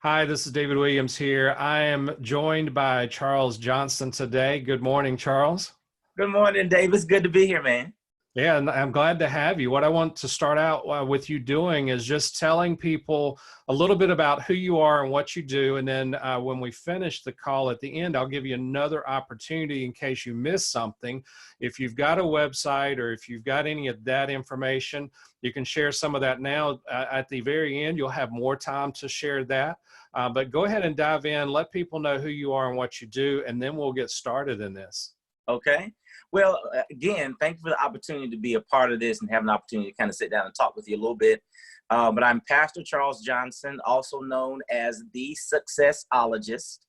Hi, this is David Williams here. I am joined by Charles Johnson today. Good morning, Charles. Good morning, Dave. It's good to be here, man. Yeah, and I'm glad to have you. What I want to start out with you doing is just telling people a little bit about who you are and what you do. And then when we finish the call at the end, I'll give you another opportunity in case you missed something. If you've got a website or if you've got any of that information, you can share some of that now. At the very end, you'll have more time to share that. But go ahead and dive in, let people know who you are and what you do, and then we'll get started in this. Okay. Well, again, thank you for the opportunity to be a part of this and have an opportunity to kind of sit down and talk with you a little bit. But I'm Pastor Charles Johnson, also known as the Successologist.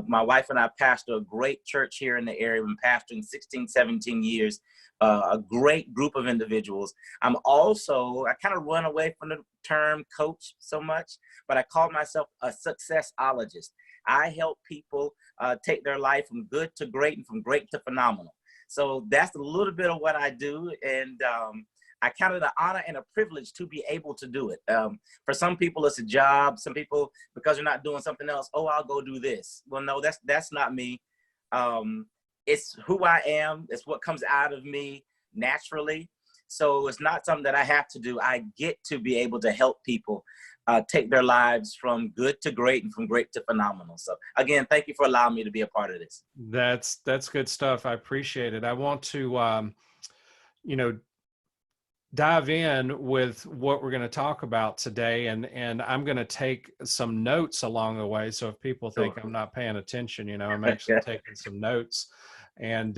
My wife and I pastor a great church here in the area. We've been pastoring 16, 17 years, a great group of individuals. I kind of run away from the term coach so much, but I call myself a successologist. I help people take their life from good to great and from great to phenomenal. So that's a little bit of what I do. And I count it an honor and a privilege to be able to do it. For some people, it's a job. Some people, because you're not doing something else, oh, I'll go do this. Well, no, that's not me. It's who I am. It's what comes out of me naturally. So it's not something that I have to do. I get to be able to help people take their lives from good to great and from great to phenomenal. So again, thank you for allowing me to be a part of this. That's good stuff. I appreciate it. I want to, dive in with what we're going to talk about today. And I'm going to take some notes along the way. So if people think I'm not paying attention, I'm actually taking some notes. And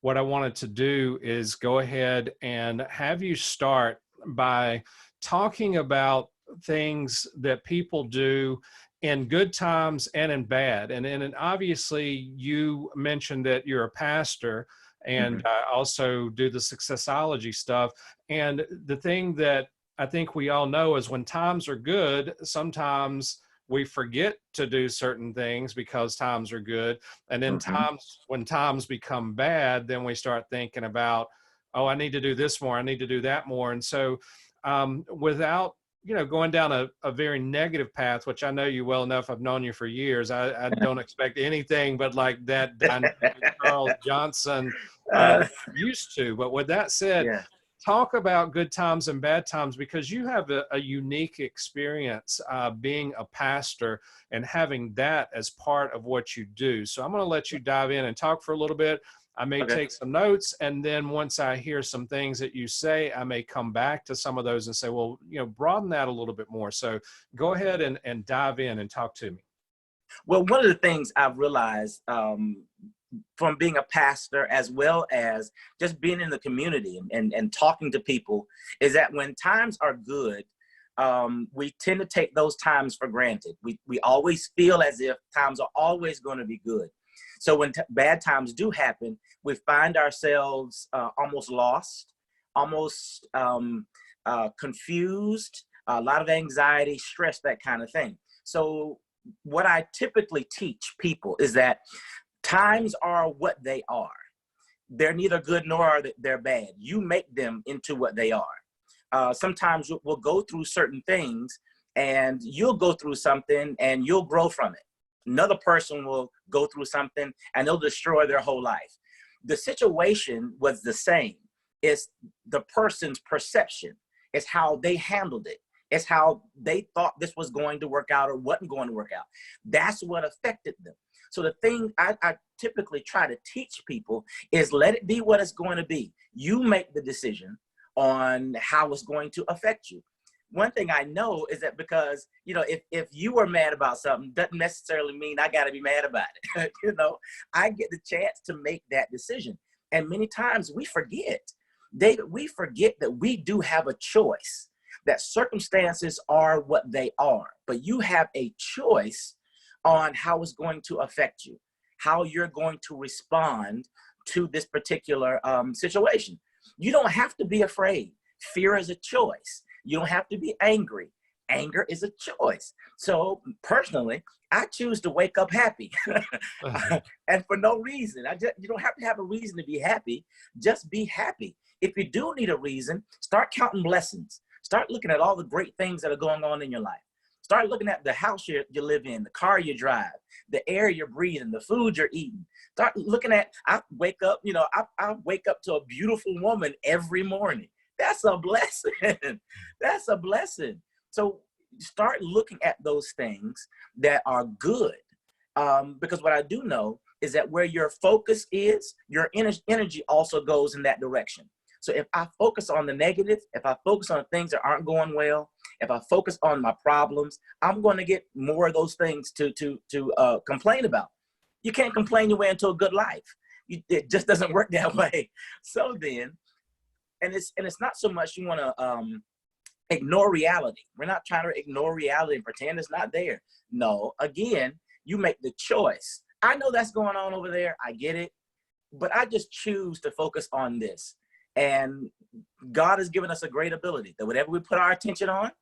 what I wanted to do is go ahead and have you start by talking about things that people do in good times and in bad. And obviously you mentioned that you're a pastor and also do the successology stuff. And the thing that I think we all know is when times are good, sometimes we forget to do certain things because times are good. And then when times become bad, then we start thinking about, oh, I need to do this more. I need to do that more. And so without going down a very negative path, which I know you well enough. I've known you for years. I don't expect anything but like that dynamic Charles Johnson used to. But with that said, talk about good times and bad times, because you have a unique experience being a pastor and having that as part of what you do. So I'm going to let you dive in and talk for a little bit. I may take some notes, and then once I hear some things that you say, I may come back to some of those and say, well, broaden that a little bit more. So go ahead and dive in and talk to me. Well, one of the things I've realized from being a pastor, as well as just being in the community and talking to people, is that when times are good, we tend to take those times for granted. We always feel as if times are always going to be good. So when bad times do happen, we find ourselves almost lost, almost confused, a lot of anxiety, stress, that kind of thing. So what I typically teach people is that times are what they are. They're neither good nor are they're bad. You make them into what they are. Sometimes we'll go through certain things, and you'll go through something and you'll grow from it. Another person will go through something and they'll destroy their whole life. The situation was the same. It's the person's perception. It's how they handled it. It's how they thought this was going to work out or wasn't going to work out. That's what affected them. So the thing I typically try to teach people is let it be what it's going to be. You make the decision on how it's going to affect you. One thing I know is that because, if you were mad about something, doesn't necessarily mean I got to be mad about it. I get the chance to make that decision. And many times we forget, David, we forget that we do have a choice, that circumstances are what they are, but you have a choice on how it's going to affect you, how you're going to respond to this particular situation. You don't have to be afraid. Fear is a choice. You don't have to be angry. Anger is a choice. So personally, I choose to wake up happy and for no reason. You don't have to have a reason to be happy. Just be happy. If you do need a reason, start counting blessings. Start looking at all the great things that are going on in your life. Start looking at the house you live in, the car you drive, the air you're breathing, the food you're eating. Start looking at, I wake up, I wake up to a beautiful woman every morning. That's a blessing. That's a blessing. So start looking at those things that are good. Because what I do know is that where your focus is, your energy also goes in that direction. So if I focus on the negative, if I focus on things that aren't going well, if I focus on my problems, I'm going to get more of those things to complain about. You can't complain your way into a good life. It just doesn't work that way. So then, and it's not so much you want to ignore reality. We're not trying to ignore reality and pretend it's not there. No, again, you make the choice. I know that's going on over there. I get it. But I just choose to focus on this. And God has given us a great ability that whatever we put our attention on,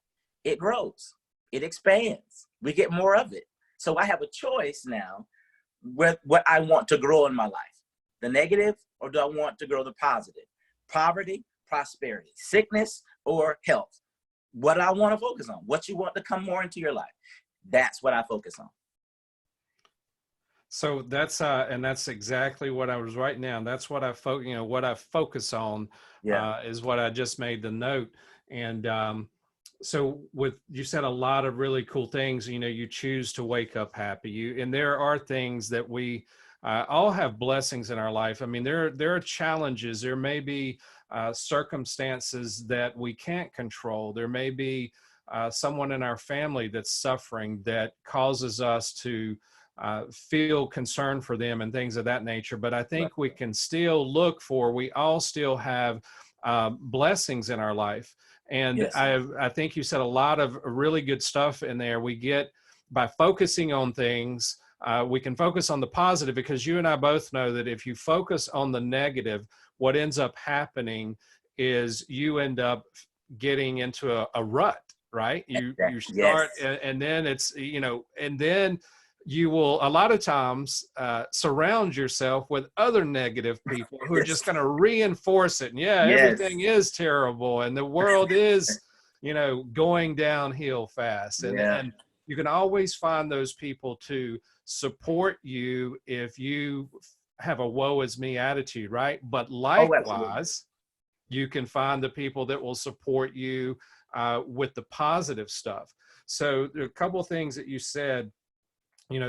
it grows, it expands, we get more of it. So I have a choice now with what I want to grow in my life, the negative, or do I want to grow the positive? Poverty, prosperity, sickness, or health. What do I want to focus on? What you want to come more into your life? That's what I focus on. So that's and that's exactly what I was writing down. That's what I focus on. Is what I just made the note. And so you said a lot of really cool things. You choose to wake up happy. And there are things that we all have blessings in our life. I mean, there are challenges. There may be circumstances that we can't control. There may be someone in our family that's suffering that causes us to feel concern for them and things of that nature. But I think we can still we all still have blessings in our life. And yes. I think you said a lot of really good stuff in there. We get, by focusing on things, we can focus on the positive, because you and I both know that if you focus on the negative, what ends up happening is you end up getting into a rut, right? You start, yes. and then it's, and then you will a lot of times surround yourself with other negative people who are just going to reinforce it. And everything is terrible and the world is, going downhill fast. And you can always find those people to support you if you have a woe is me attitude, right? But likewise, you can find the people that will support you with the positive stuff. So there are a couple of things that you said.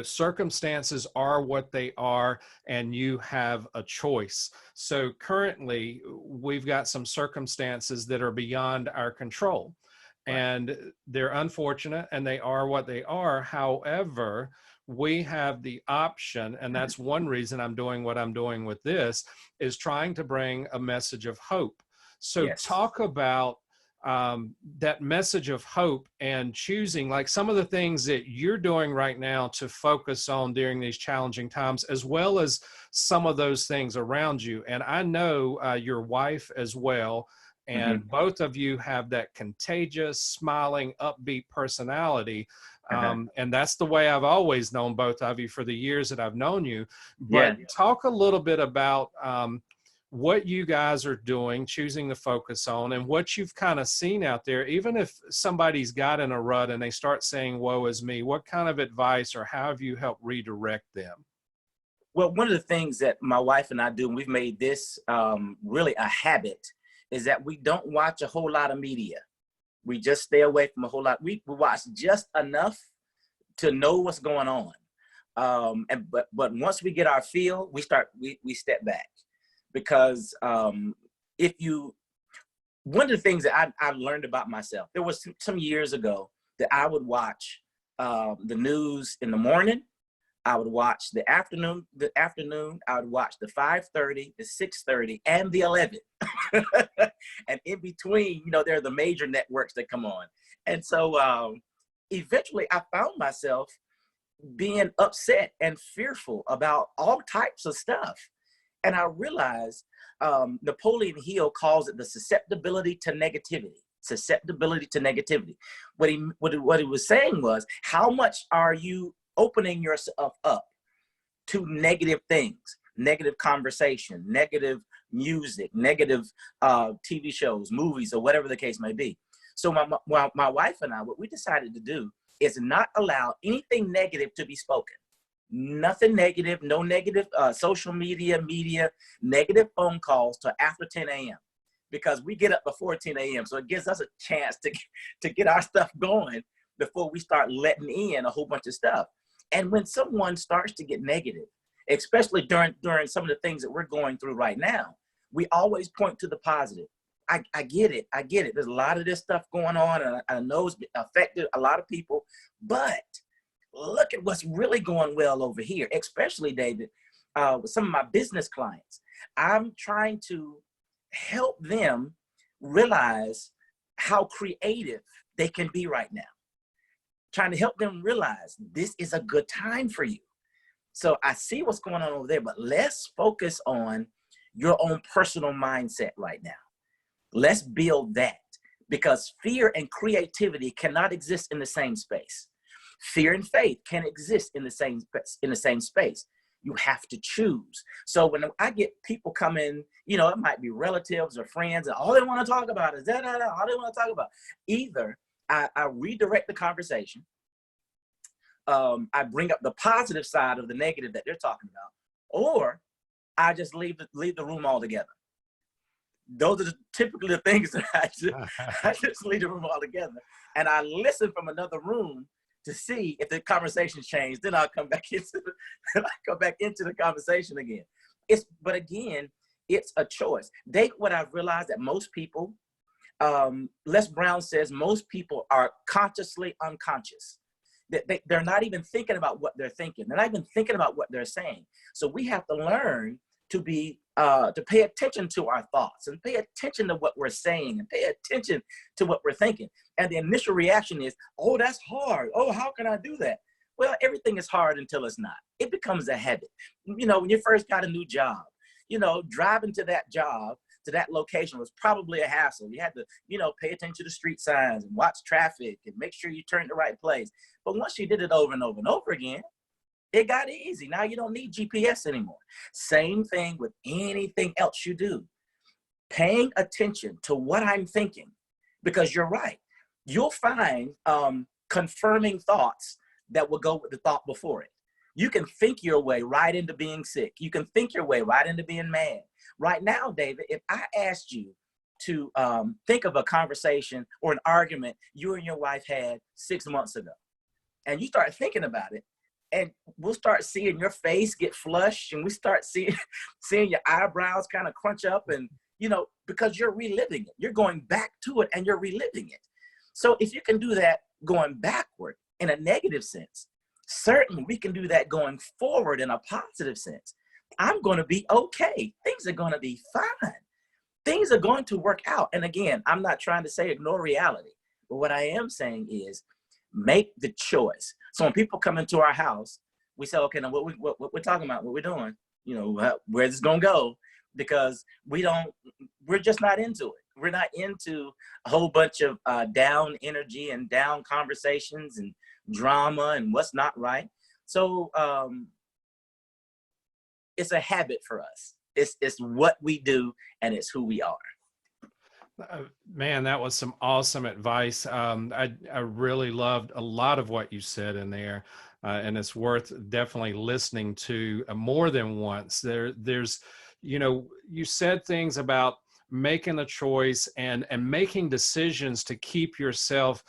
Circumstances are what they are, and you have a choice. So currently, we've got some circumstances that are beyond our control, and they're unfortunate, and they are what they are. However, we have the option, and that's one reason I'm doing what I'm doing with this, is trying to bring a message of hope. So talk about that message of hope and choosing, like, some of the things that you're doing right now to focus on during these challenging times, as well as some of those things around you. And I know your wife as well, and both of you have that contagious, smiling, upbeat personality. And that's the way I've always known both of you for the years that I've known you. But talk a little bit about what you guys are doing, choosing to focus on, and what you've kind of seen out there. Even if somebody's got in a rut and they start saying, woe is me, what kind of advice or how have you helped redirect them? Well, one of the things that my wife and I do, and we've made this really a habit, is that we don't watch a whole lot of media. We just stay away from a whole lot. We watch just enough to know what's going on. But once we get our feel, we step back. Because one of the things that I learned about myself, there was some years ago that I would watch the news in the morning, I would watch the afternoon, I would watch the 5:30, the 6:30, and the 11. And in between, there are the major networks that come on. And so eventually I found myself being upset and fearful about all types of stuff. And I realized Napoleon Hill calls it the susceptibility to negativity. Susceptibility to negativity. What he was saying was, how much are you opening yourself up to negative things, negative conversation, negative music, negative TV shows, movies, or whatever the case may be. So my wife and I, what we decided to do is not allow anything negative to be spoken. Nothing negative, no negative social media, negative phone calls till after 10 a.m. because we get up before 10 a.m. So it gives us a chance to get our stuff going before we start letting in a whole bunch of stuff. And when someone starts to get negative, especially during some of the things that we're going through right now, we always point to the positive. I get it. I get it. There's a lot of this stuff going on, and I know it's affected a lot of people, but look at what's really going well over here, especially, David, with some of my business clients. I'm trying to help them realize how creative they can be right now. Trying to help them realize this is a good time for you. So I see what's going on over there, but let's focus on your own personal mindset right now. Let's build that, because fear and creativity cannot exist in the same space. Fear and faith can exist in the same space. You have to choose. So when I get people coming, you know, it might be relatives or friends, and all they want to talk about is that, all they want to talk about. Either I redirect the conversation, I bring up the positive side of the negative that they're talking about, or I just leave the room altogether. Those are typically the things that I just leave the room altogether, and I listen from another room to see if the conversation changed. Then I'll come back into the conversation again. But again, it's a choice. What I've realized that most people, Les Brown says, most people are consciously unconscious. They're not even thinking about what they're thinking. They're not even thinking about what they're saying. So we have to learn to pay attention to our thoughts and pay attention to what we're saying and pay attention to what we're thinking. And the initial reaction is, oh, that's hard. Oh, how can I do that? Well, everything is hard until it's not. It becomes a habit. You know, when you first got a new job, you know, driving to that job, to that location was probably a hassle. You had to, you know, pay attention to the street signs and watch traffic and make sure you turn the right place. But once you did it over and over and over again, it got easy. Now you don't need GPS anymore. Same thing with anything else you do. Paying attention to what I'm thinking, because you're right. You'll find confirming thoughts that will go with the thought before it. You can think your way right into being sick. You can think your way right into being mad. Right now, David, if I asked you to think of a conversation or an argument you and your wife had 6 months ago, and you start thinking about it, and we'll start seeing your face get flushed, and we start seeing your eyebrows kind of crunch up, and, you know, because you're reliving it. You're going back to it and you're reliving it. So if you can do that going backward in a negative sense, certainly we can do that going forward in a positive sense. I'm going to be okay. Things are going to be fine. Things are going to work out. And again, I'm not trying to say ignore reality, but what I am saying is make the choice. So when people come into our house, we say, okay, now what we're talking about, what we're doing, you know, where this is going to go, because we're just not into it. We're not into a whole bunch of down energy and down conversations and drama and what's not right. So it's a habit for us. It's what we do, and it's who we are. Man, that was some awesome advice. I really loved a lot of what you said in there, and it's worth definitely listening to more than once. There's, you know, you said things about making a choice and making decisions to keep yourself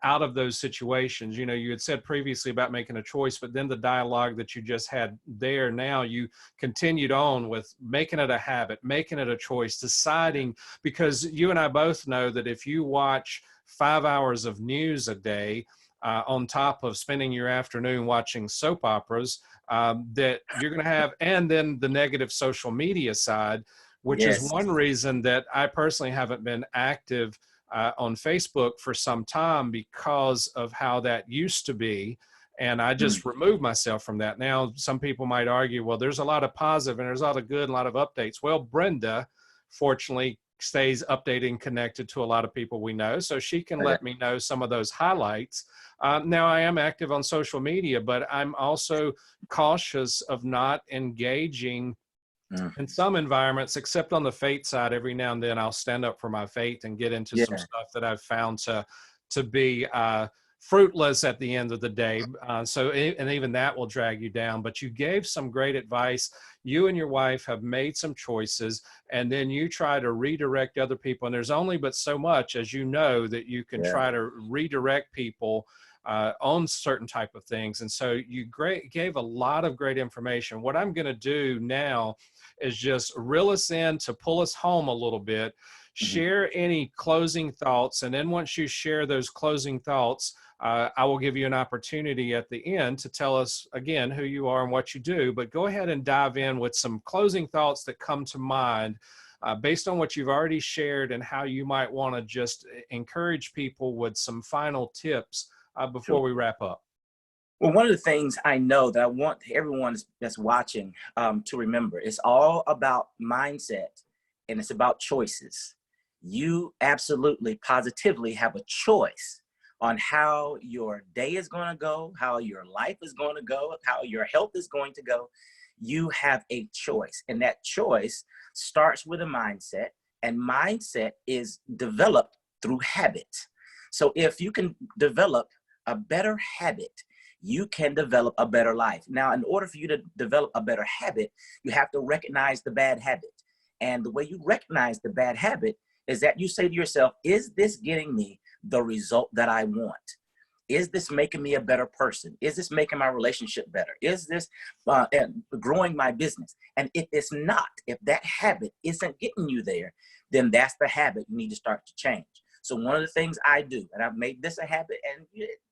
out of those situations. You know, you had said previously about making a choice, but then the dialogue that you just had there, now you continued on with making it a habit, making it a choice, deciding, because you and I both know that if you watch 5 hours of news a day, on top of spending your afternoon watching soap operas, that you're going to have, and then the negative social media side, which Yes. is one reason that I personally haven't been active on Facebook for some time, because of how that used to be. And I just removed myself from that. Now, some people might argue, well, there's a lot of positive and there's a lot of good and a lot of updates. Well, Brenda, fortunately, stays updated and connected to a lot of people we know, so she can let me know some of those highlights. Now, I am active on social media, but I'm also cautious of not engaging in some environments, except on the faith side. Every now and then I'll stand up for my faith and get into some stuff that I've found to be fruitless at the end of the day. And even that will drag you down. But you gave some great advice. You and your wife have made some choices, and then you try to redirect other people. And there's only but so much, as you know, that you can try to redirect people on certain type of things. And so you gave a lot of great information. What I'm going to do now is just reel us in to pull us home a little bit, share any closing thoughts. And then once you share those closing thoughts, I will give you an opportunity at the end to tell us again who you are and what you do. But go ahead and dive in with some closing thoughts that come to mind based on what you've already shared, and how you might want to just encourage people with some final tips before we wrap up. Well, one of the things I know that I want everyone that's watching to remember, it's all about mindset, and it's about choices. You absolutely, positively have a choice on how your day is going to go, how your life is going to go, how your health is going to go. You have a choice, and that choice starts with a mindset, and mindset is developed through habit. So if you can develop a better habit, you can develop a better life. Now, in order for you to develop a better habit, you have to recognize the bad habit. And the way you recognize the bad habit is that you say to yourself, is this getting me the result that I want? Is this making me a better person? Is this making my relationship better? Is this growing my business? And if it's not, if that habit isn't getting you there, then that's the habit you need to start to change. So one of the things I do, and I've made this a habit, and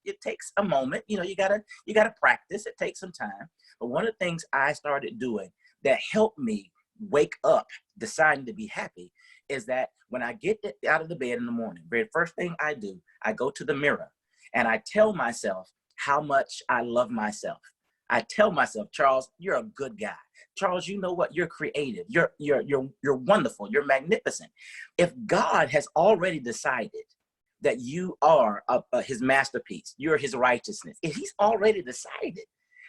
it takes a moment, you gotta practice. It takes some time. But one of the things I started doing that helped me wake up deciding to be happy is that when I get out of the bed in the morning, very first thing I do, I go to the mirror and I tell myself how much I love myself. I tell myself, Charles, you're a good guy. Charles, you know what? You're creative. You're wonderful. You're magnificent. If God has already decided that you are his masterpiece, you're his righteousness, if he's already decided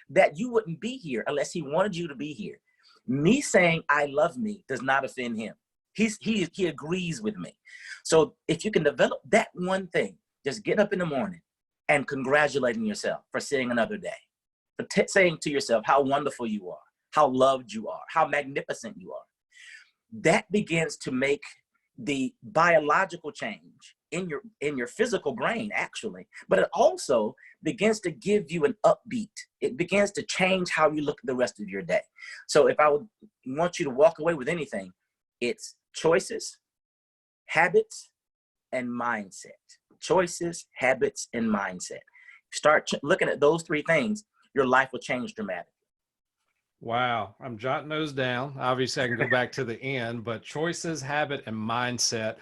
that you wouldn't be here unless he wanted you to be here, me saying I love me does not offend him. He agrees with me. So if you can develop that one thing, just get up in the morning and congratulating yourself for seeing another day, for saying to yourself how wonderful you are, how loved you are, how magnificent you are. That begins to make the biological change in your physical brain, actually, but it also begins to give you an upbeat. It begins to change how you look at the rest of your day. So if I would want you to walk away with anything, it's choices, habits, and mindset. Choices, habits, and mindset. Start looking at those three things, your life will change dramatically. Wow. I'm jotting those down. Obviously, I can go back to the end, but choices, habit, and mindset.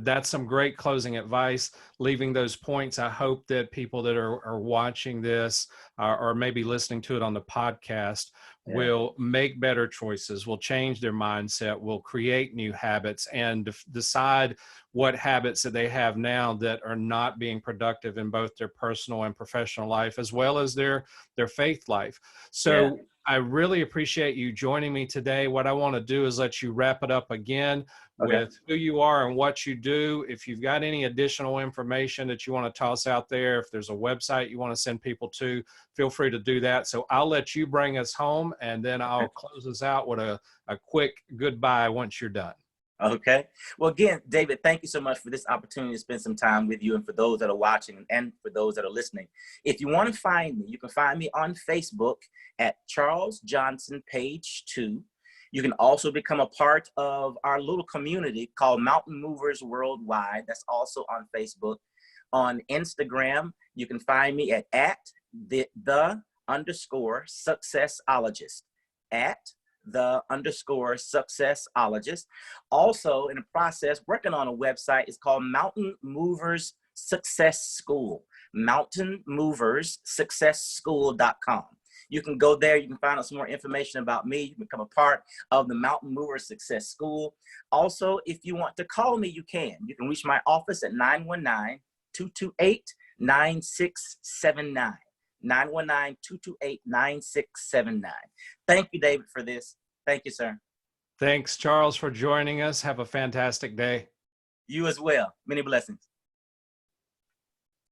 That's some great closing advice. Leaving those points, I hope that people that are watching this or maybe listening to it on the podcast will make better choices, will change their mindset, will create new habits, and decide what habits that they have now that are not being productive in both their personal and professional life, as well as their faith life. So I really appreciate you joining me today. What I want to do is let you wrap it up again with who you are and what you do. If you've got any additional information that you want to toss out there, if there's a website you want to send people to, feel free to do that. So I'll let you bring us home, and then I'll close us out with a quick goodbye once you're done. Okay. Well, again, David, thank you so much for this opportunity to spend some time with you, and for those that are watching and for those that are listening. If you want to find me, you can find me on Facebook at Charles Johnson Page 2. You can also become a part of our little community called Mountain Movers Worldwide. That's also on Facebook. On Instagram, you can find me at @the_successologist, @the_successologist. Also in the process, working on a website. It's called Mountain Movers Success School, mountainmoverssuccessschool.com. You can go there. You can find out some more information about me. You can become a part of the Mountain Movers Success School. Also, if you want to call me, you can. You can reach my office at 919-228-9679. 919-228-9679. Thank you, David, for this. Thank you, sir. Thanks, Charles, for joining us. Have a fantastic day. You as well. Many blessings.